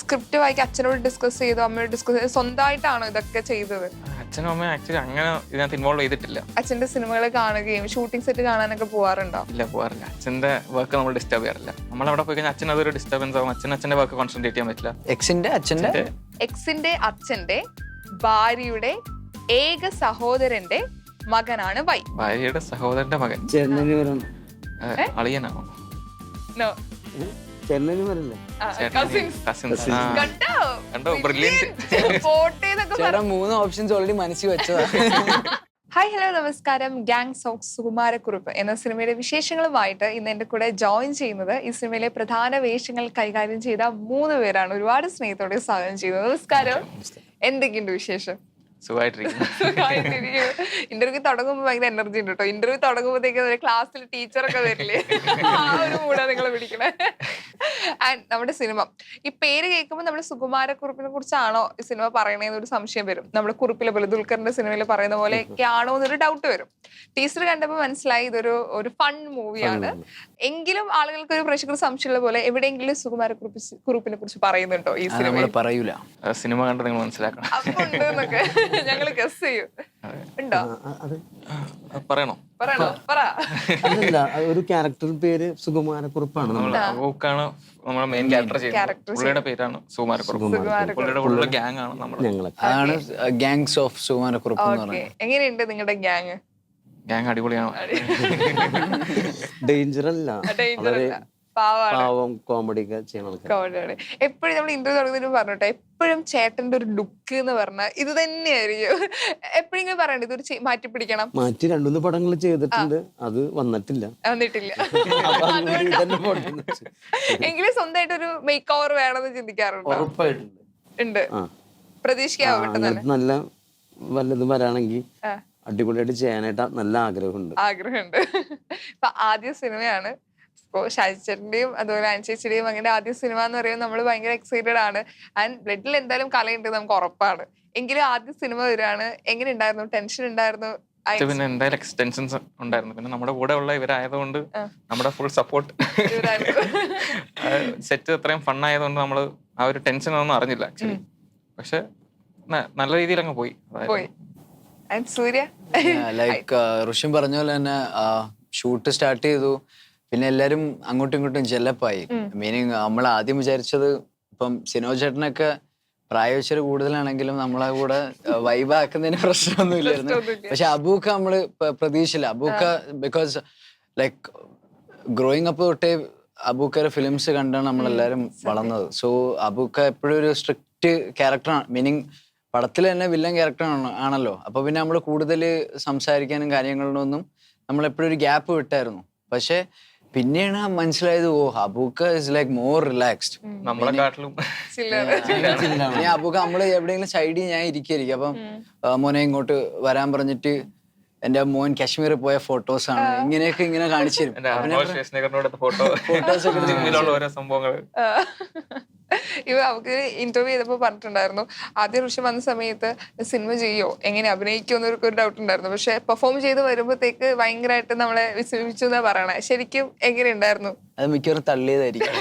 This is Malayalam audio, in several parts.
സ്ക്രിപ്റ്റ് വായിക്ക് അച്ഛനോട് ഡിസ്കസ് ചെയ്തു, അമ്മയോട് ഡിസ്കസ് ചെയ്തു, സ്വന്തമായിട്ടാണോ ഇതൊക്കെ ചെയ്തത്? അച്ഛനും അമ്മയും ആക്ച്വലി അങ്ങനെ ഇതിനകത്ത് ഇൻവോൾവ് ചെയ്തിട്ടില്ല. അച്ഛന്റെ സിനിമകൾ കാണുകയും ഷൂട്ടിംഗ് സെറ്റ് കാണാനൊക്കെ പോവാറുണ്ടോ? ഇല്ല, പോകാറില്ല. അച്ഛന്റെ വർക്ക് നമ്മൾ ഡിസ്റ്റർബ് ചെയ്യാറില്ല. നമ്മളവിടെ പോയി കഴിഞ്ഞാൽ അച്ഛൻ അതൊരു ഡിസ്റ്റർബൻസ് ആവും. അച്ഛന്റെ വർക്ക് കോൺസെൻട്രേറ്റ് ചെയ്യാൻ പറ്റില്ല. എക്സിന്റെ അച്ഛന്റെ ഭാര്യയുടെ ഏക സഹോദരന്റെ മകനാണ് വൈ. ഭാര്യയുടെ സഹോദരന്റെ മകൻ അളിയനാണോ? No. കസിൻസ്. കണ്ടോ? കണ്ടോ? ബ്രില്യന്റ്. ഫോട്ടോ മൂന്ന് ഓപ്ഷൻസ് ഓൾറെഡി മനസ്സിൽ വെച്ചതാ. ഹായ്, ഹലോ, നമസ്കാരം. ഗാങ്സ് ഓഫ് സുകുമാരക്കുറുപ്പ് എന്ന സിനിമയുടെ വിശേഷങ്ങളുമായിട്ട് ഇന്ന് എൻ്റെ കൂടെ ജോയിൻ ചെയ്യുന്നത് ഈ സിനിമയിലെ പ്രധാന വേഷങ്ങൾ കൈകാര്യം ചെയ്ത 3 പേരാണ്. ഒരുപാട് സ്നേഹത്തോടെ സ്വാഗതം ചെയ്യുന്നത്. നമസ്കാരം. എന്തൊക്കെയുണ്ട് വിശേഷം? ഇന്റർവ്യൂ തുടങ്ങുമ്പോ ഭയങ്കര എനർജി ഉണ്ട് കേട്ടോ. ഇന്റർവ്യൂ തുടങ്ങുമ്പോഴത്തേക്ക് ക്ലാസ്സിൽ ടീച്ചറൊക്കെ വരില്ലേ, ആ ഒരു മൂടാ നിങ്ങൾ പിടിക്കണേ. ആൻഡ് നമ്മുടെ സിനിമ ഈ പേര് കേൾക്കുമ്പോൾ നമ്മുടെ സുകുമാരക്കുറുപ്പിനെ കുറിച്ചാണോ ഈ സിനിമ പറയണേന്ന് ഒരു സംശയം വരും. നമ്മുടെ കുറുപ്പിലെ പോലെ ദുൽഖറിന്റെ സിനിമയിൽ പറയുന്ന പോലെ ഒക്കെ ആണോ എന്നൊരു ഡൗട്ട് വരും. ടീച്ചർ കണ്ടപ്പോൾ മനസ്സിലായി ഇതൊരു ഫൺ മൂവിയാണ്. എങ്കിലും ആളുകൾക്ക് ഒരു പ്രേക്ഷകർ സംശയമുള്ള പോലെ എവിടെയെങ്കിലും സുകുമാരക്കുറുപ്പിനെ കുറിച്ച് പറയുന്നുണ്ടോ ഈ സിനിമ? പറയൂല. സിനിമ കണ്ട് നിങ്ങൾ മനസ്സിലാക്കണം. അപ്പൊ ഉണ്ട് എന്നൊക്കെ ഞങ്ങള് ഗസ് ചെയ്യും. ഉണ്ടോ? പറയണോ? പറ. ഒരു ക്യാരക്ടർ പേര് സുകുമാരക്കുറുപ്പാണ്. നമ്മുടെ മെയിൻ ക്യാരക്ടർ ചെയ്യുന്നത്. പുള്ളിയുടെ പേരാണ് സുകുമാരക്കുറുപ്പ്. പുള്ളിയുടെ ഉള്ള ഗ്യാങ് ആണ് നമ്മള്. അതാണ് ഗാങ്സ് ഓഫ് സുകുമാരക്കുറുപ്പ് എന്ന് പറയുന്നത്. എങ്ങനെയുണ്ട് നിങ്ങളുടെ ഗ്യാങ്? ഗ്യാങ് അടിപൊളിയാണോ? ഡേഞ്ചർ അല്ല, പാവം കോമഡി ഒക്കെ ചെയ്യണം. എപ്പോഴും നമ്മൾ ഇന്റർവ്യൂ തുടങ്ങുന്നതിന് പറഞ്ഞോട്ടെ, എപ്പോഴും ചേട്ടന്റെ ഒരു ലുക്ക് എന്ന് പറഞ്ഞാൽ ഇത് തന്നെയായിരിക്കും. എപ്പോഴെങ്കിലും പറയണ്ട ഇതൊരു മാറ്റി പിടിക്കണം. മാറ്റി 2-3 പടങ്ങൾ ചെയ്തിട്ടുണ്ട്, അത് വന്നിട്ടില്ല. എങ്കിലും സ്വന്തമായിട്ടൊരു മേക്ക് ഓവർ വേണമെന്ന് ചിന്തിക്കാറുണ്ടോ? ഉണ്ട്. പ്രതീക്ഷിക്കാവട്ടെ. നല്ല വല്ലതും വരാണെങ്കിൽ അടിപൊളിയായിട്ട് ചെയ്യാനായിട്ട് നല്ല ആഗ്രഹമുണ്ട്. ഇപ്പൊ ആദ്യ സിനിമയാണ്. ഇപ്പോ ഷാജിച്ചേട്ടന്റെയും അതുപോലെ അനുചേച്ചിയുടെയും അങ്ങനെ ആദ്യ സിനിമ എന്ന് പറയുമ്പോൾ നമ്മൾ ഭയങ്കര എക്സൈറ്റഡ് ആണ്. ആൻഡ് ബ്ലഡിൽ എന്തായാലും കലയുണ്ട്, നമുക്ക് ഉറപ്പാണ്. എങ്കിലും ആദ്യ സിനിമ വരികയാണ്. എങ്ങനെ ഉണ്ടായിരുന്നു? ടെൻഷൻ ഉണ്ടായിരുന്നു? പിന്നെ എന്തായാലും ടെൻഷൻസ് ഉണ്ടായിരുന്നു. പിന്നെ നമ്മുടെ കൂടെ ഉള്ള ഇവരായതുകൊണ്ട് നമ്മുടെ ഫുൾ സപ്പോർട്ട്. സെറ്റ് അത്രയും ഫൺ ആയതുകൊണ്ട് നമ്മള് ആ ഒരു ടെൻഷൻ ഒന്നും അറിഞ്ഞില്ല ആക്ച്വലി. പക്ഷെ നല്ല രീതിയിൽ അങ്ങ് പോയി. സൂര്യ ലൈക്ക് ഋഷിം പറഞ്ഞ പോലെ തന്നെ ഷൂട്ട് സ്റ്റാർട്ട് ചെയ്തു. പിന്നെ എല്ലാരും അങ്ങോട്ടും ഇങ്ങോട്ടും ജെല്ലപ്പായി. മീനിങ് നമ്മൾ ആദ്യം വിചാരിച്ചത് ഇപ്പം സിനോജ് ചേട്ടനൊക്കെ പ്രായവശര് കൂടുതലാണെങ്കിലും നമ്മളെ കൂടെ വൈബാക്കുന്നതിന് പ്രശ്നമൊന്നും ഇല്ലായിരുന്നു. പക്ഷെ അബൂക്ക നമ്മള് പ്രതീക്ഷിച്ചില്ല. അബൂക്ക ബിക്കോസ് ലൈക്ക് ഗ്രോയിങ് അപ്പ് തൊട്ടേ അബൂക്കയുടെ ഫിലിംസ് കണ്ടാണ് നമ്മളെല്ലാരും വളർന്നത്. സോ അബൂക്ക എപ്പോഴും ഒരു സ്ട്രിക്റ്റ് ക്യാരക്ടറാണ്. മീനിങ് പടത്തിൽ തന്നെ വില്ലൻ ക്യാരക്ടർ ആണല്ലോ. അപ്പൊ പിന്നെ നമ്മൾ കൂടുതൽ സംസാരിക്കാനും കാര്യങ്ങളിലൊന്നും നമ്മളെപ്പോഴും ഒരു ഗ്യാപ്പ് വിട്ടായിരുന്നു. പക്ഷെ പിന്നെയാണ് മനസ്സിലായത്, ഓ അബൂക്ക ഇസ് ലൈക്ക് മോർ റിലാക്സ്ഡ്. അബൂക്ക നമ്മള് എവിടെയെങ്കിലും സൈഡിൽ ഞാൻ ഇരിക്കും. അപ്പം മോനെ ഇങ്ങോട്ട് വരാൻ പറഞ്ഞിട്ട് എന്റെ മോൻ കാശ്മീർ പോയ ഫോട്ടോസ് ആണ് ഇങ്ങനെയൊക്കെ ഇങ്ങനെ കാണിച്ചു തരും. അവർക്ക് ഇന്റർവ്യൂ ചെയ്തപ്പോ പറഞ്ഞിട്ടുണ്ടായിരുന്നു, ആദ്യം ഋഷി വന്ന സമയത്ത് സിനിമ ചെയ്യോ, എങ്ങനെ അഭിനയിക്കോ എന്നൊരു ഡൗട്ട് ഉണ്ടായിരുന്നു. പക്ഷെ പെർഫോം ചെയ്ത് വരുമ്പോഴത്തേക്ക് ഭയങ്കരമായിട്ട് നമ്മളെ വിസ്മയിച്ചു എന്നാ പറയണേ. ശരിക്കും എങ്ങനെ ഉണ്ടായിരുന്നു? അത് മിക്കവാറും തള്ളിയതായിരിക്കും.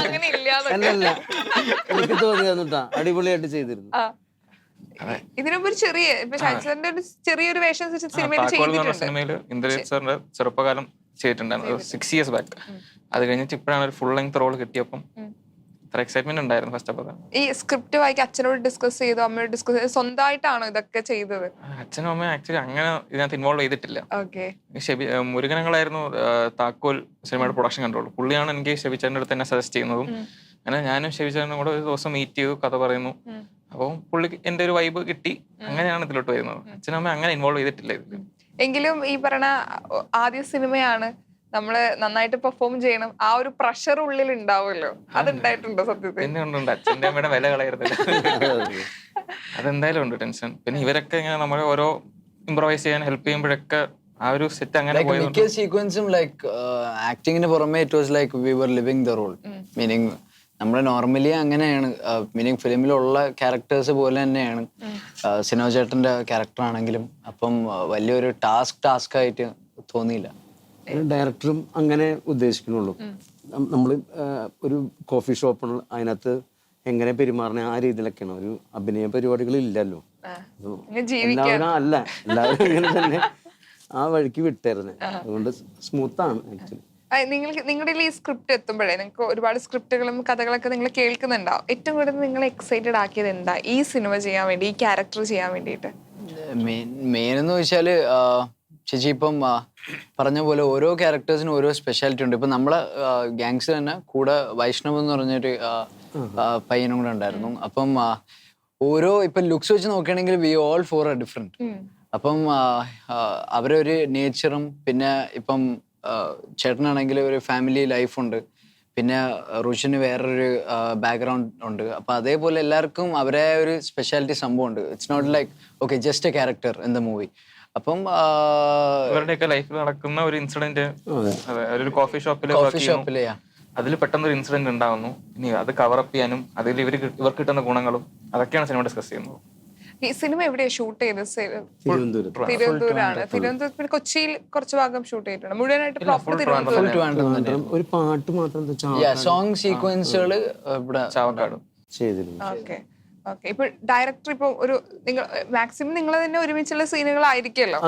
അങ്ങനെ അല്ലല്ല, എനിക്ക് തോന്നിയാ അടിപൊളിയായിട്ട് ചെയ്തിരുന്നു. ഇതിനുമ്പ് ഒരു ചെറിയൊരു വേഷം സിനിമയിൽ സിനിമയില് ഇന്ദ്രജിത് സാറിന്റെ ചെറുപ്പകാലം ചെയ്തിട്ടുണ്ടായിരുന്നു 6 years ബാക്ക്. അത് കഴിഞ്ഞിട്ട് ഇപ്പോഴാണ് ഒരു ഫുൾ ലെങ്ത് റോൾ കിട്ടിയപ്പം എക്സൈറ്റ്മെന്റ് ഉണ്ടായിരുന്നു. ഫസ്റ്റ് ഓഫ് ഓൾ ഈ സ്ക്രിപ്റ്റ് വായിക്ക് അച്ഛനോട് ഡിസ്കസ് ചെയ്തു, അമ്മയോട് ഡിസ്കസ് ചെയ്തു, സ്വന്തമായിട്ടാണോ ഇതൊക്കെ ചെയ്തത്? അച്ഛനും അമ്മയും ആക്ച്വലി അങ്ങനെ ഇതിനകത്ത് ഇൻവോൾവ് ചെയ്തിട്ടില്ല. മുരുകനങ്ങളായിരുന്നു താക്കോൽ സിനിമയുടെ പ്രൊഡക്ഷൻ കൺട്രോൾ. പുള്ളിയാണ് എനിക്ക് ഷെബിച്ചേട്ടൻ്റെ അടുത്ത് തന്നെ സജസ്റ്റ് ചെയ്യുന്നതും. അങ്ങനെ ഞാനും ഷെബിച്ചേട്ടനും കൂടെ ഒരു ദിവസം മീറ്റ് ചെയ്തു, കഥ പറയുന്നു. അപ്പം പുള്ളി എന്റെ ഒരു വൈബ് കിട്ടി, അങ്ങനെയാണ് ഇതിലോട്ട് വരുന്നത്. അച്ഛനും അമ്മയും അങ്ങനെ ഇൻവോൾവ് ചെയ്തിട്ടില്ല ഇതിൽ. എങ്കിലും ഈ പറഞ്ഞ ആദ്യ സിനിമയാണ്, നമ്മള് നന്നായിട്ട് പെർഫോം ചെയ്യണം, ആ ഒരു പ്രഷർ ഉള്ളിൽ ഉണ്ടാവുമല്ലോ, അതുണ്ടായിട്ടുണ്ടോ സത്യത്തിൽ? പിന്നെ ഉണ്ട്. അച്ഛൻ്റെ അമ്മയുടെ വില കളയരുത്, അതെന്തായാലും ഉണ്ട് ടെൻഷൻ. പിന്നെ ഇവരൊക്കെ ഇങ്ങനെ നമ്മളെ ഓരോ ഇംപ്രവൈസ് ചെയ്യാൻ ഹെൽപ്പ് ചെയ്യുമ്പോഴൊക്കെ ആ ഒരു സെറ്റ് അങ്ങനെ മിക്ക സീക്വൻസും ലൈക്ക് ആക്ടിങ്ങിന് പുറമെ it was like we were living the role. Meaning നമ്മൾ നോർമലി അങ്ങനെയാണ്. മീനിങ് ഫിലിമിലുള്ള ക്യാരക്ടേഴ്സ് പോലെ തന്നെയാണ് സിനോജ് ചേട്ടന്റെ ക്യാരക്ടർ ആണെങ്കിലും. അപ്പം വലിയൊരു ടാസ്ക് ആയിട്ട് തോന്നിയില്ല. ഡയറക്ടറും അങ്ങനെ ഉദ്ദേശിക്കുന്നുള്ളൂ. നമ്മൾ ഒരു കോഫി ഷോപ്പാണ്, അതിനകത്ത് എങ്ങനെ പെരുമാറണ ആ രീതിയിലൊക്കെയാണ്. ഒരു അഭിനയ പരിപാടികളില്ലല്ലോ. So, ജീവിക്കാൻ എല്ലാവരും എല്ലാവരും ഇങ്ങനെ തന്നെ ആ വഴിക്ക് വിട്ടായിരുന്നു. അതുകൊണ്ട് സ്മൂത്താണ് ആക്ച്വലി. നിങ്ങളുടെ ഈ സ്ക്രിപ്റ്റ് എത്തുമ്പോഴേ നിങ്ങൾക്ക് ഒരുപാട് സ്ക്രിപ്റ്റുകളും കഥകളൊക്കെ നിങ്ങൾ കേൾക്കുന്നുണ്ടാവും. ഏറ്റവും കൂടുതൽ നിങ്ങൾ എക്സൈറ്റഡ് ആക്കിയത് എന്താ ഈ സിനിമ ചെയ്യാൻ വേണ്ടി, ഈ ക്യാരക്ടർ ചെയ്യാൻ വേണ്ടിയിട്ട്? മെയിൻ എന്ന് വെച്ചാല് ചേച്ചി ഇപ്പം പറഞ്ഞ പോലെ ഓരോ ക്യാരക്ടേഴ്സിനും ഓരോ സ്പെഷ്യാലിറ്റി ഉണ്ട്. ഇപ്പം നമ്മളെ ഗാങ്സ് തന്നെ കൂടെ വൈഷ്ണവ് എന്ന് പറഞ്ഞൊരു പയ്യനും കൂടെ ഉണ്ടായിരുന്നു. അപ്പം ഓരോ ഇപ്പം ലുക്സ് വെച്ച് നോക്കുകയാണെങ്കിൽ we all for are different. അപ്പം അവരൊരു നേച്ചറും പിന്നെ ഇപ്പം ചേട്ടനാണെങ്കിൽ ഒരു ഫാമിലി ലൈഫുണ്ട്, പിന്നെ റുഷിന് വേറൊരു ബാക്ക്ഗ്രൗണ്ട് ഉണ്ട്. അപ്പം അതേപോലെ എല്ലാവർക്കും അവരെ ഒരു സ്പെഷ്യാലിറ്റി സംഭവമുണ്ട്. It's not like okay just a character in the movie. അപ്പം ഇവരുടെയൊക്കെ ലൈഫിൽ നടക്കുന്ന ഒരു ഇൻസിഡന്റ്, ഒരു കോഫി ഷോപ്പിൽ അതിൽ പെട്ടെന്ന് ഒരു ഇൻസിഡന്റ് ഉണ്ടാവുന്നു. ഇനി അത് കവറപ്പ് ചെയ്യാനും അതിൽ ഇവർക്ക് കിട്ടുന്ന ഗുണങ്ങളും അതൊക്കെയാണ് സിനിമ ഡിസ്കസ് ചെയ്യുന്നത്. ഈ സിനിമ എവിടെയാ ഷൂട്ട് ചെയ്തത്? തിരുവനന്തപുരമാണ്. തിരുവനന്തപുരത്ത് കൊച്ചിയിൽ കുറച്ച് ഭാഗം ഷൂട്ട് ചെയ്തിട്ടുണ്ട്. മുഴുവനായിട്ട് പ്രോപ്പർ തിരുവനന്തപുരം. ഒരു പാട്ട് മാത്രം സോങ് സീക്വൻസുകൾ ഇവിടെ ചാവക്കാട് ചെയ്തിരുന്നു. Okay okay. ഇപ്പൊ ഡയറക്ടർ ഇപ്പൊ ഒരു നിങ്ങൾ മാക്സിമം നിങ്ങൾ തന്നെ ഒരുമിച്ചുള്ള സീനുകളായിരിക്കുമല്ലോ.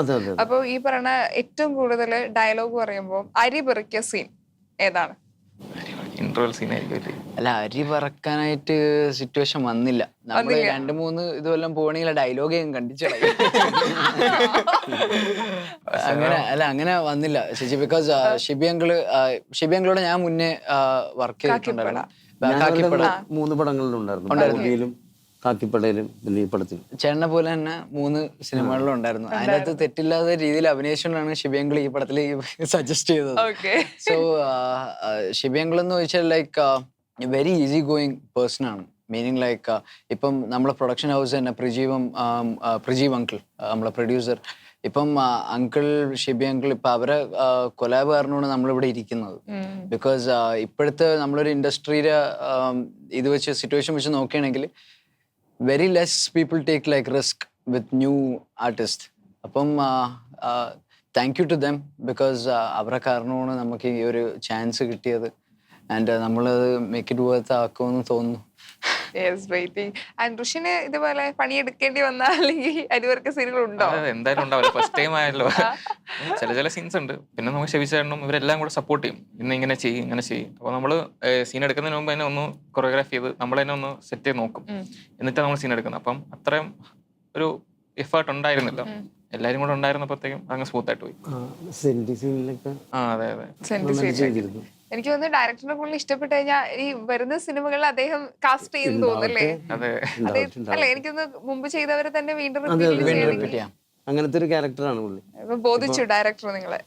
അപ്പൊ ഈ പറയുന്ന ഏറ്റവും കൂടുതൽ ഡയലോഗ് പറയുമ്പോൾ അരി പെറുക്കിയ സീൻ ഏതാണ്? ഇന്റർവെൽ സീൻ ആയിരിക്കും. അല്ല, അരി പറക്കാനായിട്ട് സിറ്റുവേഷൻ വന്നില്ല. നമ്മള് 2-3 ഇതുവെല്ലാം പോകണമെങ്കിൽ ഡയലോഗ് കണ്ടിച്ചളയും. അങ്ങനെ വന്നില്ല ചേച്ചി. ബിക്കോസ് ഷിബിയങ്കിളോട് ഞാൻ മുന്നേ വർക്ക് ചെയ്തിട്ടുണ്ടായിരുന്നു. 3 പടങ്ങളിലുണ്ടായിരുന്നു, കാക്കിപ്പടയിലും പിന്നെ ഈ പടത്തിലും. ചേട്ടനെ പോലെ തന്നെ 3 സിനിമകളിലും ഉണ്ടായിരുന്നു. അതിനകത്ത് തെറ്റില്ലാത്ത രീതിയിൽ അഭിനയിച്ചുകൊണ്ടാണ് ഷിബിയങ്കിൾ ഈ പടത്തിൽ സജസ്റ്റ് ചെയ്തത്. സോ ഷിബിയങ്കിൾ എന്ന് വെച്ചാൽ like very easy going person ആണ്. മീനിങ് ലൈക്ക് ഇപ്പം നമ്മളെ പ്രൊഡക്ഷൻ ഹൗസ് തന്നെ പ്രജീവ് അങ്കിൾ നമ്മളെ പ്രൊഡ്യൂസർ, ഇപ്പം അങ്കിൾ ഷിബി അങ്കിൾ ഇപ്പം അവരെ കൊലാബ് കാരണമാണ് നമ്മളിവിടെ ഇരിക്കുന്നത്. ബിക്കോസ് ഇപ്പോഴത്തെ നമ്മളൊരു ഇൻഡസ്ട്രിയുടെ ഇത് വെച്ച് സിറ്റുവേഷൻ വെച്ച് നോക്കുകയാണെങ്കിൽ very less people take like risk with new artists. അപ്പം thank you to them because അവരെ കാരണമാണ് നമുക്ക് ഈ ഒരു ചാൻസ് കിട്ടിയത്. ആൻഡ് നമ്മളത് മേക്ക് ഇറ്റ് വർത്ത് ആക്കുമെന്ന് തോന്നുന്നു. ഋഷിന് ഇതുപോലെ പണിയെടുക്കേണ്ടി വന്ന അല്ലെങ്കിൽ അരിവർക്ക് സീനുകൾ ഉണ്ടോ? എന്തായാലും ഉണ്ടാവില്ല, ഫസ്റ്റ് ടൈം ആയല്ലോ. ചില സീൻസ് ഉണ്ട്. പിന്നെ നമുക്ക് ക്ഷമിച്ചായിരുന്നു, ഇവരെല്ലാം കൂടെ സപ്പോർട്ട് ചെയ്യും. ഇന്ന് ഇങ്ങനെ ചെയ്യും ഇങ്ങനെ ചെയ്യും. അപ്പോൾ നമ്മൾ സീൻ എടുക്കുന്നതിന് മുമ്പ് തന്നെ ഒന്ന് കൊറിയോഗ്രാഫ് ചെയ്ത് നമ്മൾ തന്നെ ഒന്ന് സെറ്റ് ചെയ്ത് നോക്കും, എന്നിട്ടാണ് നമ്മൾ സീൻ എടുക്കുന്നത്. അപ്പം അത്രയും ഒരു എഫേർട്ട് ഉണ്ടായിരുന്നില്ല. എല്ലാരും കൂടെ ഉണ്ടായിരുന്നപ്പോഴത്തേക്കും അങ്ങ് സ്മൂത്ത് ആയിട്ട് പോയി. അതെ അതെ. എനിക്ക് തോന്നുന്നു ഡയറക്ടറിനെ കൂടുതൽ ഇഷ്ടപ്പെട്ട് കഴിഞ്ഞാൽ ഈ വരുന്ന സിനിമകളിൽ അദ്ദേഹം കാസ്റ്റ് ചെയ്യുന്നു തോന്നുന്നല്ലേ? അല്ലെ, എനിക്കൊന്ന് മുമ്പ് ചെയ്തവരെ തന്നെ വീണ്ടും അങ്ങനത്തെ ഒരു ക്യാരക്ടറാണ് പുള്ളി. ബോധിച്ചു ഡയറക്ടർ നിങ്ങളെ.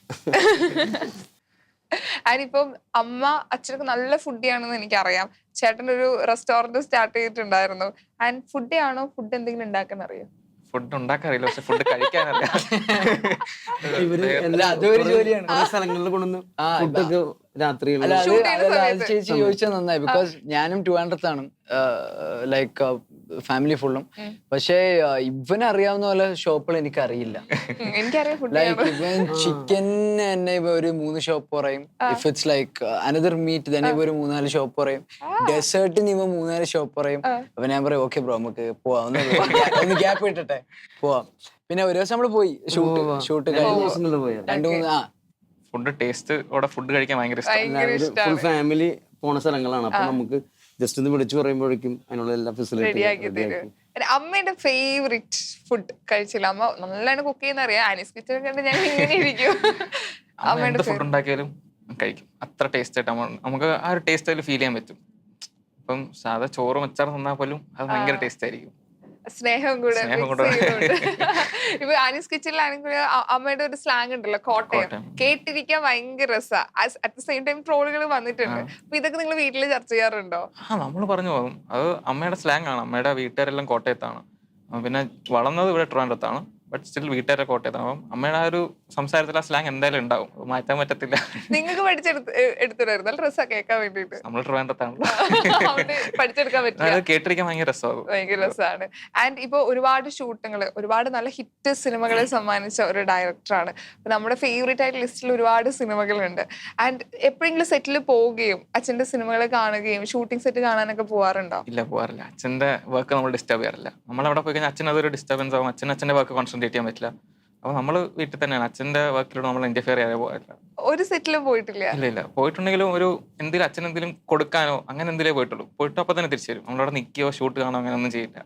അതിനിപ്പം അമ്മ അച്ഛനൊക്കെ നല്ല ഫുഡിയാണെന്ന് എനിക്കറിയാം. ചേട്ടൻ ഒരു റെസ്റ്റോറന്റ് സ്റ്റാർട്ട് ചെയ്തിട്ടുണ്ടായിരുന്നു. ആൻഡ് ഫുഡി ആണോ, ഫുഡ് എന്തെങ്കിലും ഉണ്ടാക്കാൻ അറിയോ? ഫുഡ് ഉണ്ടാക്കാറില്ല, പക്ഷെ ഫുഡ് കഴിക്കാനറിയാം. സ്ഥലങ്ങളിൽ കൊണ്ടുവന്ന് ഫുഡൊക്കെ രാത്രിയിൽ ചേച്ചി ചോദിച്ചത് നന്നായി. ബിക്കോസ് ഞാനും 200th ആണ് ലൈക്ക് ഫാമിലി ഫുള്ളും. പക്ഷേ ഇവനറിയാവുന്ന പോലെ ഷോപ്പുകൾ എനിക്കറിയില്ല. ലൈക്ക് ഇവൻ ചിക്കൻ തന്നെ ഇവ ഒരു 3 ഷോപ്പ് പറയും. If it's like another meet തന്നെ ഇവ ഒരു 3-4 ഷോപ്പ് പറയും. ഡെസേർട്ടിന് ഇവ 3-4 ഷോപ്പ് പറയും. അപ്പൊ ഞാൻ പറയും ഓക്കെ ബ്രോ നമുക്ക് പോവാം, ഒന്ന് ഗ്യാപ്പ് ഇട്ടിട്ടെ പോവാം. പിന്നെ ഒരു ദിവസം നമ്മള് പോയി ഷൂട്ട് കഴിഞ്ഞു. ഫുഡ് ടേസ്റ്റ് ഫുഡ് കഴിക്കാൻ ഭയങ്കര ഫുൾ ഫാമിലി പോണ സ്ഥലങ്ങളാണ്. അപ്പൊ നമുക്ക് ജസ്റ്റ് ഒന്ന് വിളിച്ചു പറയുമ്പോഴേക്കും അതിനുള്ള എല്ലാ ഫെസിലിറ്റിയും. അമ്മയുടെ ഫേവറേറ്റ് ഫുഡ് കഴിച്ചില്ല? അമ്മ നല്ലോണം കുക്ക് ചെയ്യുന്ന അറിയാം. ആനീസ് കിച്ചൺ കണ്ട് ഞാൻ ഇങ്ങനെ ഇരിക്കും. അമ്മയുടെ ഫുഡ് ഉണ്ടാക്കിയാലും കഴിക്കും. അത്ര ടേസ്റ്റ് ആയിട്ട് നമുക്ക് ആ ഒരു ടേസ്റ്റ് അതിൽ ഫീൽ ചെയ്യാൻ പറ്റും. ഇപ്പം സാധാ ചോറും അച്ചാറും തന്നാൽ പോലും അത് ഭയങ്കര ടേസ്റ്റ് ആയിരിക്കും. സ്നേഹം കൂടെ ഇപ്പൊ ആനീസ് കിച്ചണിലാണെങ്കിൽ അമ്മയുടെ ഒരു സ്ലാങ് ഉണ്ടല്ലോ, കോട്ടയം, കേട്ടിരിക്കാൻ ഭയങ്കര രസമാണ്. അറ്റ് ദ സെയിം ടൈം ട്രോളുകൾ വന്നിട്ടുണ്ട്. അപ്പൊ ഇതൊക്കെ നിങ്ങൾ വീട്ടിൽ ചർച്ച ചെയ്യാറുണ്ടോ? നമ്മൾ പറഞ്ഞു പോകും. അത് അമ്മയുടെ സ്ലാങ് ആണ്. അമ്മയുടെ വീട്ടുകാരെല്ലാം കോട്ടയത്താണ്, പിന്നെ വളർന്നത് ഇവിടെ ട്രിവാൻഡ്രത്താണ്. ബട്ട് സ്റ്റിൽ വീട്ടുകാരെ കോട്ടയത്ത്. അപ്പം അമ്മയുടെ ആ ഒരു സംസാരത്തിൽ ആ സ്ലാങ് എന്തായാലും ഉണ്ടാവും, അത് മാറ്റാൻ പറ്റത്തില്ല. നിങ്ങൾക്ക് എടുത്തിടായിരുന്നു ഡ്രസ്സൊക്കെ കേൾക്കാൻ വേണ്ടിട്ട്? നമ്മൾ ട്രിവാൻഡ്രത്താണല്ലോ, പഠിച്ചെടുക്കാൻ പറ്റില്ല. അത് കേട്ടിരിക്കാൻ ഭയങ്കര രസമാകും. ഭയങ്കര രസമാണ്. ആൻഡ് ഇപ്പൊ ഒരുപാട് ഷൂട്ടുകൾ, ഒരുപാട് നല്ല ഹിറ്റ് സിനിമകളെ സമ്മാനിച്ച ഒരു ഡയറക്ടറാണ്. നമ്മുടെ ഫേവറേറ്റ് ആയിട്ട് ലിസ്റ്റിൽ ഒരുപാട് സിനിമകളുണ്ട്. ആൻഡ് എപ്പോഴെങ്കിലും സെറ്റിൽ പോവുകയും അച്ഛന്റെ സിനിമകൾ കാണുകയും ഷൂട്ടിംഗ് സെറ്റ് കാണാനൊക്കെ പോവാറുണ്ടോ? ഇല്ല, പോകാറില്ല. അച്ഛന്റെ വർക്ക് നമ്മൾ ഡിസ്റ്റർബ് ചെയ്യാറില്ല. നമ്മളവിടെ പോയി കഴിഞ്ഞാൽ അച്ഛൻ അതൊരു ഡിസ്റ്റർബൻസ് ആവും, അച്ഛന്റെ വർക്ക് കോൺസെൻട്രേറ്റ് ചെയ്യാൻ പറ്റില്ല. അപ്പൊ നമ്മള് വീട്ടിൽ തന്നെയാണ്, അച്ഛന്റെ വർക്കിലൂടെ നമ്മൾ ഇന്റർഫിയർ ചെയ്യാതെ പോകാറില്ല. ഒരു സെറ്റിലും പോയിട്ടില്ല? ഇല്ല, പോയിട്ടുണ്ടെങ്കിലും ഒരു എന്തെങ്കിലും അച്ഛൻ എന്തെങ്കിലും കൊടുക്കാനോ അങ്ങനെ എന്തെങ്കിലും പോയിട്ടുള്ളൂ. പോയിട്ട് അപ്പൊ തന്നെ തിരിച്ചു വരും. നമ്മളവിടെ നിൽക്കുകയോ ഷൂട്ട് കാണോ അങ്ങനെ ഒന്നും ചെയ്യില്ല.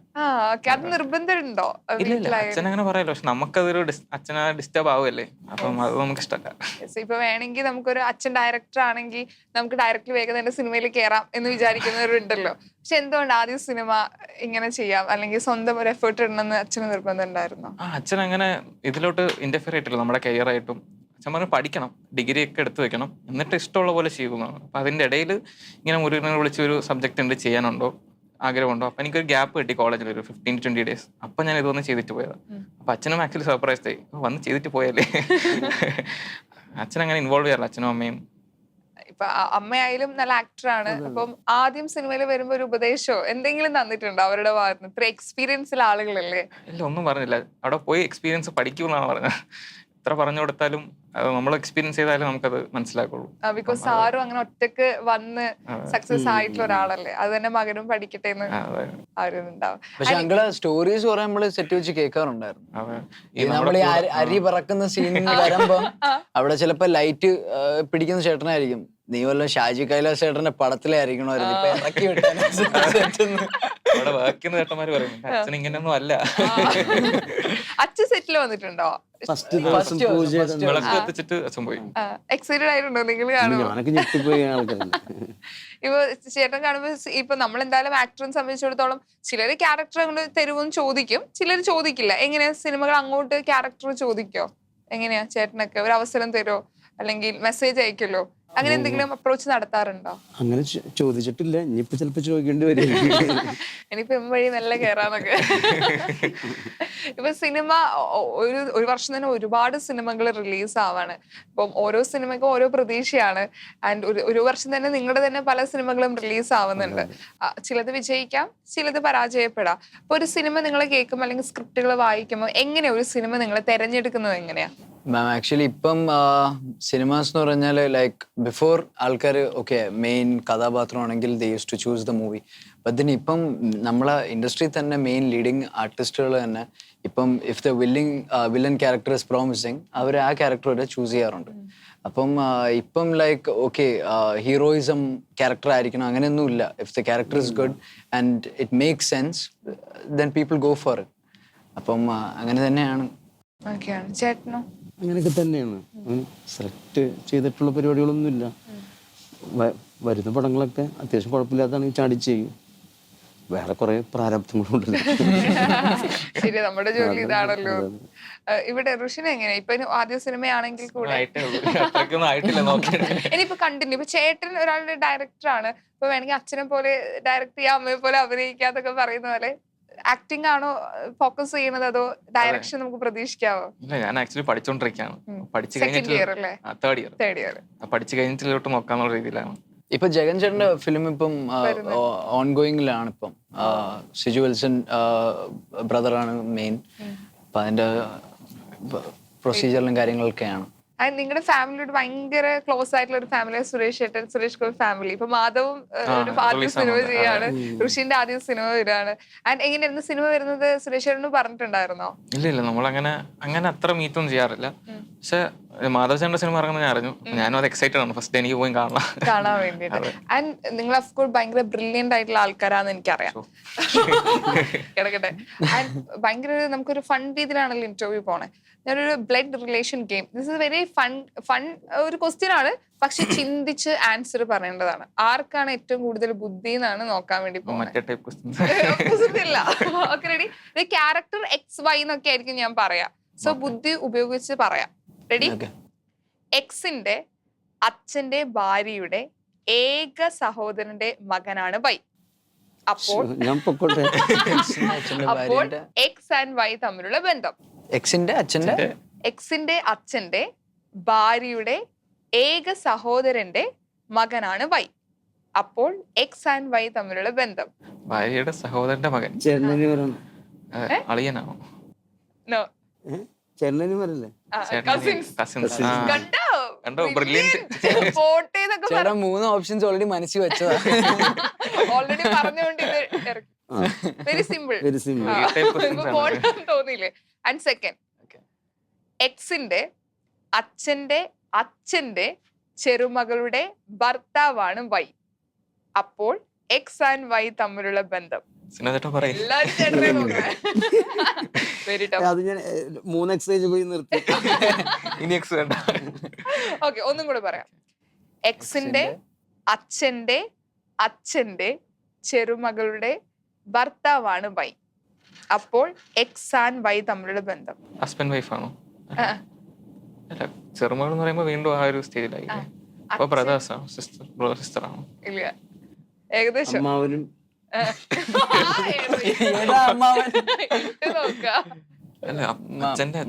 അത് നിർബന്ധമുണ്ടോ? ഇല്ല, അച്ഛൻ അങ്ങനെ പറയല്ലോ, പക്ഷെ നമുക്കതൊരു അച്ഛനെ ഡിസ്റ്റർബ് ആവുമല്ലേ, അപ്പം അത് നമുക്ക് ഇഷ്ടമല്ല. ഇപ്പൊ വേണമെങ്കിൽ നമുക്കൊരു അച്ഛൻ ഡയറക്ടർ ആണെങ്കിൽ നമുക്ക് ഡയറക്റ്റ്ലി വേഗം തന്നെ സിനിമയിൽ കയറാം എന്ന് വിചാരിക്കുന്നവരുണ്ടല്ലോ. പക്ഷെ എന്തുകൊണ്ട് ആദ്യം സിനിമ ഇങ്ങനെ ചെയ്യാം, അല്ലെങ്കിൽ സ്വന്തം ഒരു എഫേർട്ട് ഇടണമെന്ന് അച്ഛന് നിർബന്ധം ഉണ്ടായിരുന്നോ? അച്ഛൻ അങ്ങനെ ഇതിലോട്ട് ഇന്റർഫിയർ ആയിട്ടില്ല നമ്മുടെ കരിയറായിട്ടും. അച്ഛൻ പറഞ്ഞു പഠിക്കണം, ഡിഗ്രി ഒക്കെ എടുത്തു വെക്കണം, എന്നിട്ട് ഇഷ്ടമുള്ള പോലെ ചെയ്യുന്നതാണ്. അപ്പൊ അതിന്റെ ഇടയിൽ ഇങ്ങനെ മുരുകനെ വിളിച്ച് ഒരു സബ്ജക്ട് ഉണ്ട്, ചെയ്യാനുണ്ടോ, ആഗ്രഹമുണ്ടോ? അപ്പൊ എനിക്കൊരു ഗ്യാപ്പ് കിട്ടി കോളേജിൽ, ഒരു 15-20 days. അപ്പൊ ഞാൻ ഇതൊന്ന് ചെയ്തിട്ട് പോയത്. അപ്പൊ അച്ഛനും ആക്ച്വലി സർപ്രൈസ്ഡ് ആയി, വന്ന് ചെയ്തിട്ട് പോയല്ലേ. അച്ഛൻ അങ്ങനെ ഇൻവോൾവ് ചെയ്യാറില്ല, അച്ഛനും അമ്മയും. ഇപ്പൊ അമ്മയായാലും നല്ല ആക്ടറാണ്. അപ്പം ആദ്യം സിനിമയിൽ വരുമ്പോ ഒരു ഉപദേശമോ എന്തെങ്കിലും തന്നിട്ടുണ്ടോ അവരുടെ ഭാഗത്ത്? ഇത്ര എക്സ്പീരിയൻസിൽ ആളുകളല്ലേ. ഇല്ല, ഒന്നും പറഞ്ഞില്ല. അവിടെ പോയി എക്സ്പീരിയൻസ് പഠിക്കുമെന്നാണ് പറഞ്ഞത്. എത്ര പറഞ്ഞു കൊടുത്താലും നമ്മൾ എക്സ്പീരിയൻസ് ചെയ്താലും നമുക്കത് മനസ്സിലാക്കുള്ളൂ. ബിക്കോസ് സാറും അങ്ങനെ ഒറ്റക്ക് വന്ന് സക്സസ് ആയിട്ടുള്ള ഒരാളല്ലേ, അത് തന്നെ മകനും പഠിക്കട്ടെ എന്ന് ആരുണ്ടാവും. പക്ഷെ അങ്ങള് സ്റ്റോറീസ് കുറെ നമ്മള് സെറ്റ് വെച്ച് കേൾക്കാറുണ്ടായിരുന്നു. നമ്മൾ ഈ അരി പറക്കുന്ന സീനിൽ വരുമ്പോ അവിടെ ചിലപ്പോ ലൈറ്റ് പിടിക്കുന്ന ചേട്ടനായിരിക്കും, നീ വല്ല ഷാജി കൈലാസ് ചേട്ടന്റെ പടത്തിലായിരിക്കണമായിരുന്നു, ഇപ്പൊ ഇറക്കി വിട്ടാൽ അവിടെ വാക്കുന്ന ചേട്ടന്മാര് പറയുന്നു അച്ഛൻ ഇങ്ങനെയൊന്നും അല്ല. അച്ഛൻ സെറ്റിൽ വന്നിട്ടുണ്ടോ? വിളക്ക് കത്തിച്ചിട്ട് അച്ഛൻ പോയി. എക്സൈറ്റഡ് ആയിട്ടുണ്ടോ നിങ്ങൾ കാണുമ്പോ? ഇപ്പൊ ചേട്ടൻ കാണുമ്പോ ഇപ്പൊ നമ്മൾ എന്തായാലും ആക്ടറിനെ സംബന്ധിച്ചിടത്തോളം ചിലര് ക്യാരക്ടർ അങ്ങോട്ട് തരുമെന്ന് ചോദിക്കും, ചിലര് ചോദിക്കില്ല. എങ്ങനെയാ സിനിമകൾ അങ്ങോട്ട് ക്യാരക്ടർ ചോദിക്കോ? എങ്ങനെയാ ചേട്ടനൊക്കെ ഒരു അവസരം തരുമോ, അല്ലെങ്കിൽ മെസ്സേജ് അയക്കല്ലോ, അങ്ങനെ എന്തെങ്കിലും അപ്രോച്ച് നടത്താറുണ്ടോ? അങ്ങനെ ചോദിച്ചിട്ടില്ല, ഇനിയിപ്പോ ചിലപ്പോ ചോദിക്കേണ്ടി വരും. ഇനിയിപ്പോ വഴി നല്ല കേറാന്നൊക്കെ. ഇപ്പൊ സിനിമ ഒരു വർഷം തന്നെ ഒരുപാട് സിനിമകൾ റിലീസ് ആവാണ്. ഇപ്പം ഓരോ സിനിമയ്ക്കും ഓരോ പ്രതീക്ഷയാണ്. ആൻഡ് ഒരു വർഷം തന്നെ നിങ്ങളുടെ തന്നെ പല സിനിമകളും റിലീസ് ആവുന്നുണ്ട്. ചിലത് വിജയിക്കാം, ചിലത് പരാജയപ്പെടാം. അപ്പൊ ഒരു സിനിമ നിങ്ങൾ കേൾക്കുമ്പോൾ അല്ലെങ്കിൽ സ്ക്രിപ്റ്റുകൾ വായിക്കുമ്പോൾ എങ്ങനെയാ ഒരു സിനിമ നിങ്ങൾ തെരഞ്ഞെടുക്കുന്നത്? എങ്ങനെയാ മാം? ആക്ച്വലി ഇപ്പം സിനിമാസ് എന്ന് പറഞ്ഞാൽ ലൈക്ക് ബിഫോർ ആൾക്കാർ ഓക്കെ മെയിൻ കഥാപാത്രമാണെങ്കിൽ they use to choose the movie. But ഇപ്പം നമ്മളെ ഇൻഡസ്ട്രിയിൽ തന്നെ മെയിൻ ലീഡിങ് ആർട്ടിസ്റ്റുകൾ തന്നെ ഇപ്പം if the villain character is promising, അവർ ആ ക്യാരക്ടർ വരെ ചൂസ് ചെയ്യാറുണ്ട്. അപ്പം ഇപ്പം ലൈക്ക് ഓക്കെ ഹീറോയിസം ക്യാരക്ടർ ആയിരിക്കണം അങ്ങനെയൊന്നും ഇല്ല. If the character is good and it makes sense then people go for it. അപ്പം അങ്ങനെ തന്നെയാണ്. ചേട്ടനോ? അങ്ങനെയൊക്കെ തന്നെയാണ്. സെലക്ട് ചെയ്തിട്ടുള്ള പരിപാടികളൊന്നുമില്ല. വരുന്ന പടങ്ങളൊക്കെ അത്യാവശ്യം കുഴപ്പമില്ലാത്താണെങ്കിൽ ചാടി ചെയ്യും. വേറെ കുറെ പ്രാരബ്ധങ്ങളുണ്ടല്ലോ. ശരി, നമ്മുടെ ജോലി ഇതാണല്ലോ. ഇവിടെ ഋഷിന് എങ്ങനെയാ? ഇപ്പൊ ആദ്യ സിനിമയാണെങ്കിൽ കൂടെ ഇനിയിപ്പോ കണ്ടിന്യൂ. ഇപ്പൊ ചേട്ടൻ ഒരാളുടെ ഡയറക്ടറാണ്, ഇപ്പൊ വേണമെങ്കിൽ അച്ഛനെ പോലെ ഡയറക്ട് ചെയ്യാം, അമ്മയെ പോലെ അഭിനയിക്കാന്നൊക്കെ പറയുന്ന പോലെ ആക്ടിംഗ് ആണോ ഫോക്കസ് ചെയ്യുന്നത്, അതോ ഡയറക്ഷൻ നമുക്ക് പ്രതീക്ഷിക്കാവോ? ഇല്ല, ഞാൻ ആക്ച്വലി പഠിച്ചോണ്ടിരിക്കുകയാണ്. പഠിച്ചു സെക്കൻഡ് ഇയർ അല്ലേ? തേർഡ് ഇയർ പഠിച്ചു കഴിഞ്ഞിട്ട് നോക്കാന്നുള്ള രീതിയിലാണ്. ഇപ്പൊ ജഗൻ ചേട്ടന്റെ ഫിലിം ഇപ്പം ഓൺഗോയിങ്ങിലാണ്. ഇപ്പം സിജു വിൽസൺ ബ്രദറാണ് മെയിൻ. അപ്പൊ അതിന്റെ പ്രൊസീജിയറിലും കാര്യങ്ങളൊക്കെയാണ്. നിങ്ങളുടെ ഫാമിലിയോട് ഭയങ്കര ക്ലോസ് ആയിട്ടുള്ള ഒരു ഫാമിലി സുരേഷ് ചേട്ടൻ, സുരേഷ് ഗോപി ഫാമിലി. ഇപ്പൊ മാധവും ഒരു ആദ്യ സിനിമ ചെയ്യാണ്, ഋഷിന്റെ ആദ്യ സിനിമ വരികയാണ്. ആൻഡ് എങ്ങനെയായിരുന്നു സിനിമ വരുന്നത്? സുരേഷ് ചേട്ടന് പറഞ്ഞിട്ടുണ്ടായിരുന്നോ? ഇല്ല, നമ്മളങ്ങനെ അത്ര മീറ്റൊന്നും ചെയ്യാറില്ല. പക്ഷെ മാധവ് ചേട്ടന്റെ സിനിമ ഇറങ്ങുന്ന ഞാൻ അറിഞ്ഞു. ഞാനും അത് എക്സൈറ്റഡ് ആണ്, ഫസ്റ്റ് എനിക്ക് പോയി കാണാൻ വേണ്ടിട്ട്. ആൻഡ് നിങ്ങൾ ഓഫ് കോഴ്സ് ഭയങ്കര ബ്രില്യന്റ് ആയിട്ടുള്ള ആൾക്കാരാന്ന് എനിക്കറിയാം. കിടക്കട്ടെ. ആൻഡ് ഭയങ്കര നമുക്കൊരു ഫൺ രീതിയിലാണല്ലോ ഇന്റർവ്യൂ പോണേ. ഞാനൊരു blood relation game, this is very fun ഒരു ക്വസ്റ്റ്യൻ ആണ്, പക്ഷെ ചിന്തിച്ച് ആൻസർ പറയേണ്ടതാണ്. ആർക്കാണ് ഏറ്റവും കൂടുതൽ ബുദ്ധി എന്നാണ് നോക്കാൻ വേണ്ടി പോകുന്നത്. ക്യാരക്ടർ XY എന്നൊക്കെ ആയിരിക്കും ഞാൻ പറയാം. സോ ബുദ്ധി ഉപയോഗിച്ച് പറയാം. റെഡി? എക്സിന്റെ അച്ഛന്റെ ഭാര്യയുടെ ഏക സഹോദരന്റെ മകനാണ് വൈ. അപ്പോൾ എക്സ് ആൻഡ് വൈ തമ്മിലുള്ള ബന്ധം എക്സിന്റെ അച്ഛന്റെ എക്സിന്റെ അച്ഛന്റെ ഭാര്യയുടെ ഏക സഹോദരന്റെ മകനാണ് വൈ. അപ്പോൾ എക്സ് ആൻഡ് വൈ തമ്മിലുള്ള ബന്ധം. ഭാര്യയുടെ സഹോദരന്റെ മകൻ ചേട്ടനു പറയണം. അളിയനാണോ? No. ചേട്ടനു പറയല്ലേ? Cousins. കസിൻസ്. കണ്ടോ? കണ്ടോ? Brilliant. പോട്ടെ എന്നൊക്കെ ചേട്ടാ 3 ഓപ്ഷൻസ് ഓൾറെഡി മനസ്സിൽ വെച്ചതാ. ഓൾറെഡി പറഞ്ഞുകൊണ്ട് ഇത് ഇറക്കി. Very simple. Very simple. പോട്ടെന്ന് തോന്നിയില്ലേ? ആൻഡ് സെക്കൻഡ്, എക്സിന്റെ അച്ഛന്റെ അച്ഛന്റെ ചെറുമകളുടെ ഭർത്താവാണ് വൈ. അപ്പോൾ എക്സ് ആൻഡ് വൈ തമ്മിലുള്ള ബന്ധം. സിനോജേട്ടൻ പറയും. എല്ലാരും ചേട്ടനെ നോക്കാം. Very tough. അത് ഞാൻ 3 എക്സസൈസ് പോയി നിർത്തി. ഇനി എക്സ് വേണ്ട. ഓക്കെ, ഒന്നും കൂടെ പറയാം. എക്സിന്റെ അച്ഛന്റെ അച്ഛന്റെ ചെറുമകളുടെ ഭർത്താവാണ് വൈ. അപ്പോൾ എക്സ് ആൻഡ് വൈ തമ്മിലുള്ള ബന്ധം. ഹസ്ബൻഡ് വൈഫ് ആണോ? അല്ല, ചെറുമകൾ എന്ന് പറയുമ്പോ വീണ്ടും ആ ഒരു സ്റ്റേജിലായി. അപ്പൊ ബ്രദേഴ്സ് ആണോ? ബ്രദർ സിസ്റ്റർ ആണോ? ഇല്ല, ഏകദേശം. അമ്മാവനും ഏതാ അമ്മാവൻ? അല്ല, അച്ഛന്റെ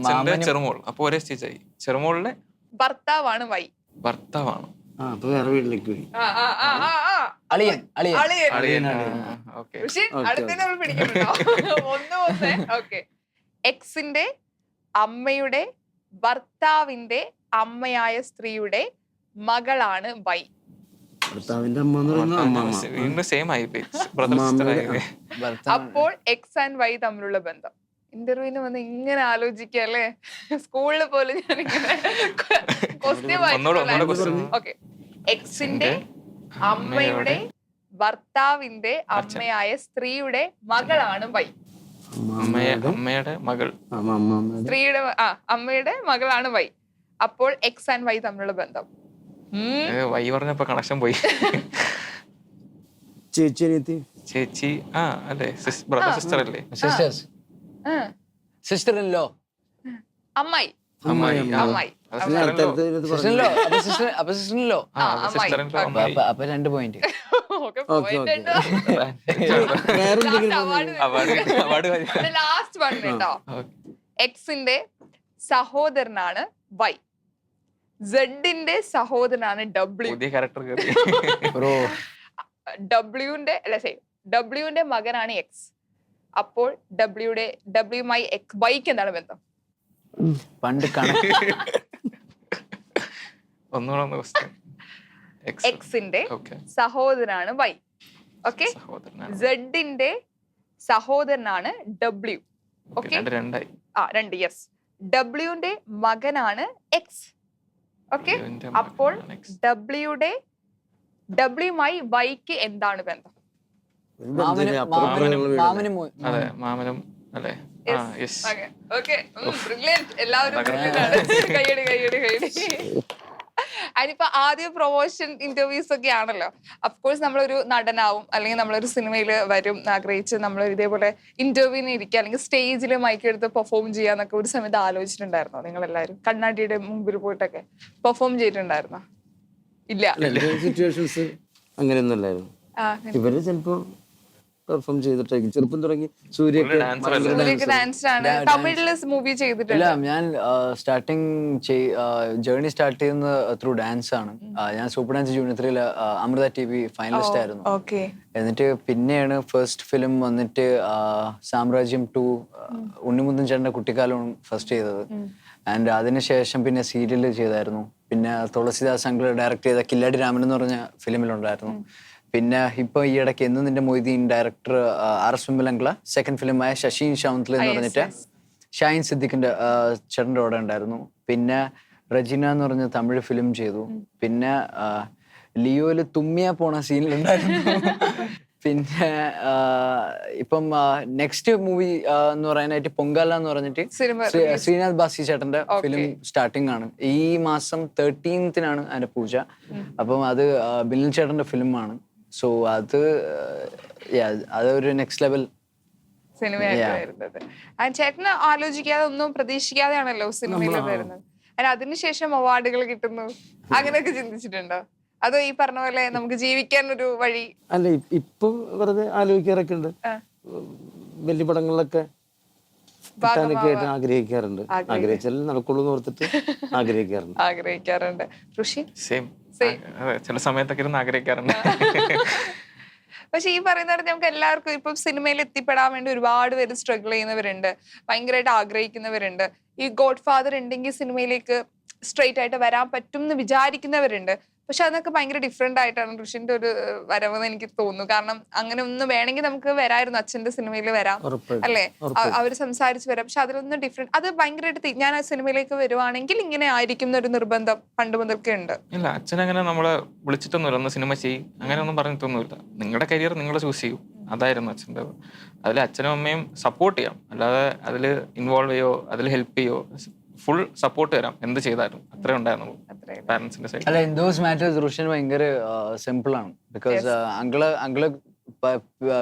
ചെറുമോൾ. അപ്പൊ ഒരേ സ്റ്റേജായി. ചെറുമോളിലെ ഭർത്താവാണ് വൈ. ഭർത്താവാണ്. അപ്പൊ വേറെ വീട്ടിലേക്ക് പോയി. അളിയൻ അളിയൻ അളിയനാണ്. ഓക്കെ. പക്ഷെ അടുത്തന്നെ നമ്മൾ പിടിക്കണോ? ഒന്ന്. ഓക്കെ, എക്സിന്റെ അമ്മയുടെ ഭർത്താവിന്റെ അമ്മയായ സ്ത്രീയുടെ മകളാണ് വൈ. ഭർത്താവിന്റെ അമ്മ എന്ന് പറയുന്നത് അമ്മാമ്മ. വീണ്ടും സെയിം ആയി പോയി. ബ്രദർ സിസ്റ്റർ ആയി. അപ്പോൾ എക്സ് ആൻഡ് വൈ തമ്മിലുള്ള ബന്ധം. ഇന്റർവ്യൂവിന് വന്ന് ഇങ്ങനെ ആലോചിക്കല്ലേ? സ്കൂളിൽ പോലും ഞാൻ ക്വസ്റ്റ്യൻ ഓക്കെ. എക്സിന്റെ അമ്മയുടെ ഭർത്താവിന്റെ അമ്മയായ സ്ത്രീയുടെ മകളാണ് വൈ. അമ്മയുടെ മകൾ. സ്ത്രീയുടെ അമ്മയുടെ മകളാണ് വൈ. അപ്പോൾ എക്സ് ആൻഡ് വൈ തമ്മിലുള്ള ബന്ധം. വൈ പറഞ്ഞപ്പോ കണക്ഷൻ പോയി. ചേച്ചി അനിയത്തി. ചേച്ചി. അല്ലേ, ബ്രദർ സിസ്റ്റർ അല്ലേ? സിസ്റ്റേഴ്സ്. Sister in law. അമ്മായി. അമ്മായി. അമ്മായി. Sister law. അപ്പൊ സിസ്റ്റർ ലോ. സിസ്റ്റർ അപ്പൊ 2 പോയിന്റ്. ലാസ്റ്റ് വൺ കേട്ടോ. എക്സിന്റെ സഹോദരനാണ് വൈ. സെഡിന്റെ സഹോദരനാണ് ഡബ്ല്യു. പുതിയ ക്യാരക്ടർ. ഡബ്ല്യുവിന്റെ മകനാണ് എക്സ്. അപ്പോൾ ഡബ്ല്യുമായി വൈക്ക് എന്താണ് ബന്ധം? പണ്ട് കണക്ക്. എക്സിന്റെ സഹോദരനാണ് വൈ. ഓക്കെ, സെഡിന്റെ സഹോദരനാണ് ഡബ്ല്യു. ഓക്കെ, 2. യെസ്, ഡബ്ല്യുവിന്റെ മകനാണ് എക്സ്. ഓക്കെ, അപ്പോൾ ഡബ്ല്യുമായി വൈക്ക് എന്താണ് ബന്ധം? അതെ, മാമനും അല്ലേ? എല്ലാവരും കയ്യടി. അതിനിപ്പോ ആദ്യം പ്രൊമോഷൻ ഇന്റർവ്യൂസ് ഒക്കെ ആണല്ലോ. അഫ്കോഴ്സ് നമ്മളൊരു നടനാവും, അല്ലെങ്കിൽ നമ്മളൊരു സിനിമയിൽ വരും ആഗ്രഹിച്ച് നമ്മൾ ഇതേപോലെ ഇന്റർവ്യൂവിന് ഇരിക്കുക, അല്ലെങ്കിൽ സ്റ്റേജിൽ മൈക്കെടുത്ത് പെർഫോം ചെയ്യാന്നൊക്കെ ഒരു സമയത്ത് ആലോചിച്ചിട്ടുണ്ടായിരുന്നോ? നിങ്ങൾ എല്ലാവരും കണ്ണാടിയുടെ മുമ്പിൽ പോയിട്ടൊക്കെ പെർഫോം ചെയ്തിട്ടുണ്ടായിരുന്നോ? ഇല്ല, സിറ്റുവേഷൻസ് അങ്ങനെയൊന്നും അല്ലായിരുന്നു. ഇവര് ചിലപ്പോ പെർഫോം ചെയ്തിട്ടായിരിക്കും. ചെറുപ്പം തുടങ്ങി സൂര്യക്ക് ഡാൻസ് ആണ്. തമിഴില് മൂവി ചെയ്തിട്ടില്ല. ഇല്ല, ഞാൻ സ്റ്റാർട്ടിങ് ജേർണി സ്റ്റാർട്ട് ചെയ്യുന്നത് ത്രൂ ഡാൻസ് ആണ്. ഞാൻ super dance junior 3 Amrita TV finalist ആയിരുന്നു. എന്നിട്ട് പിന്നെയാണ് ഫസ്റ്റ് ഫിലിം വന്നിട്ട് സാമ്രാജ്യം 2 ഉണ്ണിമുത്തൻ ചേട്ടന്റെ കുട്ടിക്കാലമാണ് ഫസ്റ്റ് ചെയ്തത്. ആൻഡ് അതിനുശേഷം പിന്നെ സീരിയൽ ചെയ്തായിരുന്നു. പിന്നെ തുളസിദാസ് അങ്കിൾ ഡയറക്ട് ചെയ്ത കില്ലാടി രാമൻ എന്ന് പറഞ്ഞ ഫിലിമിലുണ്ടായിരുന്നു. പിന്നെ ഇപ്പൊ ഈ ഇടയ്ക്ക് എന്ന് നിന്റെ മൊയ്തീൻ ഡയറക്ടർ RS വിമലങ്കള സെക്കൻഡ് ഫിലിമായ ശശീൻ ഷൗന്ത്ല എന്ന് പറഞ്ഞിട്ട് ഷാഹിൻ സിദ്ദിഖിന്റെ ചേട്ടൻ്റെ കൂടെ ഉണ്ടായിരുന്നു. പിന്നെ റജിന എന്ന് പറഞ്ഞ തമിഴ് ഫിലിം ചെയ്തു. പിന്നെ ലിയോയില് തുമ്മിയ പോണ സീനിലുണ്ടായിരുന്നു. പിന്നെ ഇപ്പം നെക്സ്റ്റ് മൂവി എന്ന് പറയാനായിട്ട് പൊങ്കാല എന്ന് പറഞ്ഞിട്ട് ശ്രീനാഥ് ബാസി ചേട്ടന്റെ ഫിലിം സ്റ്റാർട്ടിംഗ് ആണ്. ഈ മാസം 13th അതിന്റെ പൂജ. അപ്പം അത് ബിലിൻ ചേട്ടന്റെ ഫിലിമാണ്. സോ അതൊരു നെക്സ്റ്റ് ലെവൽ സിനിമയായിട്ട് വരുന്നത്. ചേട്ടന് ആലോചിക്കാതെ ഒന്നും പ്രതീക്ഷിക്കാതെയാണല്ലോ സിനിമയിൽ വരുന്നത്. അതിനുശേഷം അവാർഡുകൾ കിട്ടുന്നു, അങ്ങനെയൊക്കെ ചിന്തിച്ചിട്ടുണ്ടോ? അതോ ഈ പറഞ്ഞ പോലെ നമുക്ക് ജീവിക്കാൻ ഒരു വഴി? അല്ല, ഇപ്പൊ വെറുതെ ആലോചിക്കാറൊക്കെ ഉണ്ട്. വലിയ പടങ്ങളിലൊക്കെ കിട്ടാനൊക്കെ ആയിട്ട് ആഗ്രഹിക്കാറുണ്ട്. ആഗ്രഹിച്ചാലും നടക്കുള്ളൂ എന്ന് ഓർത്തിട്ട് ആഗ്രഹിക്കാറുണ്ട്. ആഗ്രഹിക്കാറുണ്ട്. ഋഷി സെയിം. ചില സമയത്തൊക്കെ ഇരുന്ന് ആഗ്രഹിക്കാറുണ്ട്. പക്ഷെ ഈ പറയുന്ന നമുക്ക് എല്ലാവർക്കും ഇപ്പം സിനിമയിൽ എത്തിപ്പെടാൻ വേണ്ടി ഒരുപാട് പേര് സ്ട്രഗിൾ ചെയ്യുന്നവരുണ്ട്, ഭയങ്കരമായിട്ട് ആഗ്രഹിക്കുന്നവരുണ്ട്. ഈ ഗോഡ് ഫാദർ ഉണ്ടെങ്കിൽ സിനിമയിലേക്ക് സ്ട്രെയിറ്റ് ആയിട്ട് വരാൻ പറ്റും എന്ന് വിചാരിക്കുന്നവരുണ്ട്. പക്ഷെ അതൊക്കെ ഭയങ്കര ഡിഫറെന്റ് ആയിട്ടാണ് ഋഷിന്റെ ഒരു വരവെന്ന് എനിക്ക് തോന്നുന്നു. കാരണം അങ്ങനെ ഒന്ന് വേണമെങ്കിൽ നമുക്ക് വരായിരുന്നു, അച്ഛന്റെ സിനിമയിൽ വരാം അല്ലെ, അവര് സംസാരിച്ച് വരാം. പക്ഷെ അതിലൊന്നും ഡിഫറെന്റ്, അത് ഭയങ്കരമായിട്ട് ഞാൻ ആ സിനിമയിലേക്ക് വരുവാണെങ്കിൽ ഇങ്ങനെ ആയിരിക്കും എന്നൊരു നിർബന്ധം പണ്ട് മുതൽക്കേ ഉണ്ട്. ഇല്ല, അച്ഛൻ അങ്ങനെ നമ്മളെ വിളിച്ചിട്ടൊന്നുമില്ല ഒന്ന് സിനിമ ചെയ്യും അങ്ങനെ ഒന്നും പറഞ്ഞിട്ടൊന്നുമില്ല. നിങ്ങളുടെ കരിയർ നിങ്ങൾ ചൂസ് ചെയ്യൂ, അതായിരുന്നു അച്ഛൻ്റെ. അതിൽ അച്ഛനും അമ്മയും സപ്പോർട്ട് ചെയ്യാം, അല്ലാതെ അതിൽ ഇൻവോൾവ് ചെയ്യോ അതിൽ ഹെൽപ്പ് ചെയ്യോ, ഫുൾ സപ്പോർട്ട് തരാം എന്ത് ചെയ്താലും. അത്രേ ഉണ്ടായിരുന്നുള്ളൂ പാരന്റ്സിന്റെ സൈഡ്. അല്ല, ഇൻ ദോസ് മാറ്റേഴ്സ് റുഷ്യൻ ഭയങ്കര സിമ്പിൾ ആണ്. ബിക്കോസ് അങ്കിള്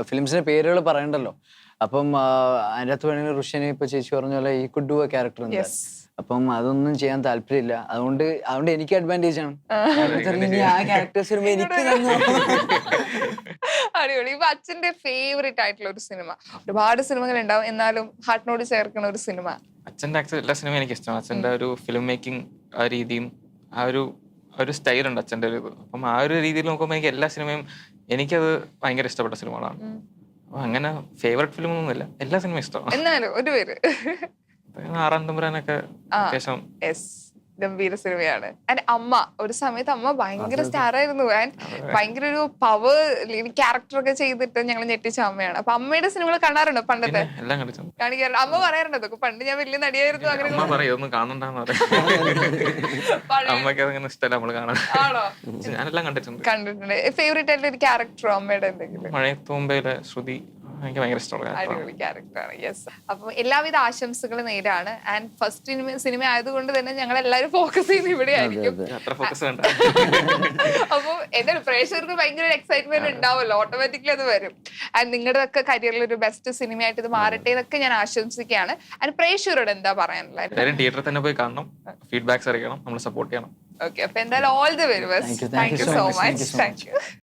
ഫിലിംസിന്റെ പേരുകൾ പറയണ്ടല്ലോ. അപ്പം അതിൻ്റെ അകത്ത് വേണമെങ്കിൽ റുഷ്യനെ ഇപ്പൊ ചേച്ചി പറഞ്ഞ പോലെ ഈ കുഡ് ഡു എ ക്യാരക്ടർ ഉണ്ട്. അപ്പം അതൊന്നും ചെയ്യാൻ താല്പര്യമില്ല. അതുകൊണ്ട് എനിക്ക് അഡ്വാൻറ്റേജ് ആണ്. ആ ക്യാരക്ടേഴ്സ് വരുമ്പോ എനിക്ക് അടിപൊളി. ഇപ്പൊ അച്ഛന്റെ ഫേവറേറ്റ് ആയിട്ടുള്ള ഒരു സിനിമ, ഒരുപാട് സിനിമകൾ ഉണ്ടാവും, എന്നാലും ഹാർട്ടിനോട് ചേർക്കുന്ന ഒരു സിനിമ? അച്ഛൻ്റെ ആക്ച്വലി എല്ലാ സിനിമയും എനിക്ക് ഇഷ്ടമാണ്. അച്ഛൻ്റെ ഒരു ഫിലിം മേക്കിംഗ് ആ രീതിയും ആ ഒരു സ്റ്റൈലുണ്ട് അച്ഛൻ്റെ ഒരു ഇത്. അപ്പം ആ ഒരു രീതിയിൽ നോക്കുമ്പോൾ എനിക്ക് എല്ലാ സിനിമയും എനിക്കത് ഭയങ്കര ഇഷ്ടപ്പെട്ട സിനിമകളാണ്. അപ്പൊ അങ്ങനെ ഫേവറേറ്റ് ഫിലിം ഒന്നുമില്ല, എല്ലാ സിനിമയും ഇഷ്ടമാണ്. എന്നാലും ഒരു പേര്? ആറാം തമ്പുരാനൊക്കെ അത്യാവശ്യം ഗംഭീര സിനിമയാണ്. ആൻഡ് അമ്മ, ഒരു സമയത്ത് അമ്മ ഭയങ്കര സ്റ്റാർ ആയിരുന്നു. ആൻഡ് ഭയങ്കര ഒരു പവർ ക്യാരക്ടർ ഒക്കെ ചെയ്തിട്ട് ഞങ്ങൾ ഞെട്ടിച്ച അമ്മയാണ്. അപ്പൊ അമ്മയുടെ സിനിമകൾ കാണാറുണ്ടോ? പണ്ടത്തെ എല്ലാം കണ്ടിട്ടുണ്ട്. കാണിക്കാറുണ്ട്. അമ്മ പറയാറുണ്ട് അതൊക്കെ പണ്ട് ഞാൻ വലിയ നടിയായിരുന്നു അങ്ങനെ. അമ്മ പറയും ഒന്നും കാണണ്ടെന്ന് പറയും. അമ്മയ്ക്ക് അതങ്ങനെ ഇഷ്ടമല്ല നമ്മള് കാണാൻ. ആണോ? ഞാനെല്ലാം കണ്ടിട്ടുണ്ട്. ഫേവറേറ്റ് ആയിട്ടുള്ള ഒരു ക്യാരക്ടറോ അമ്മയുടെ എന്തെങ്കിലും? മഴയത്ത് മുമ്പേലെ ശ്രുതി എനിക്ക് ഭയങ്കര ഇഷ്ടമുള്ള അടിപൊളി ക്യാരക്ടറാണ്. യെസ്. അപ്പൊ എല്ലാവിധ ആശംസകളും നേരാണ്. ആൻഡ് ഫസ്റ്റ് സിനിമ ആയതുകൊണ്ട് തന്നെ ഞങ്ങൾ എല്ലാവരും ഫോക്കസ് ചെയ്യുന്നത് ഇവിടെ ആയിരിക്കും. അത്ര ഫോക്കസ് വേണ്ട. അപ്പൊ എന്തായാലും പ്രേക്ഷകർക്ക് ഭയങ്കര എക്സൈറ്റ്മെന്റ് ഉണ്ടാവുമല്ലോ, ഓട്ടോമാറ്റിക്കലി അത് വരും. ആൻഡ് നിങ്ങളുടെ ഒക്കെ കരിയറിൽ ഒരു ബെസ്റ്റ് സിനിമയായിട്ട് ഇത് മാറട്ടെ എന്നൊക്കെ ഞാൻ ആശംസിക്കുകയാണ്. ആൻഡ് പ്രേക്ഷകരോട് എന്താ പറയാനുള്ളത്? എല്ലാവരും തിയേറ്ററിൽ തന്നെ പോയി കാണണം, ഫീഡ്ബാക്സ് അറിയിക്കണം, നമ്മൾ സപ്പോർട്ട് ചെയ്യണം. ഓക്കെ, അപ്പൊ എന്തായാലും all the very best. Thank you so much. Thank you.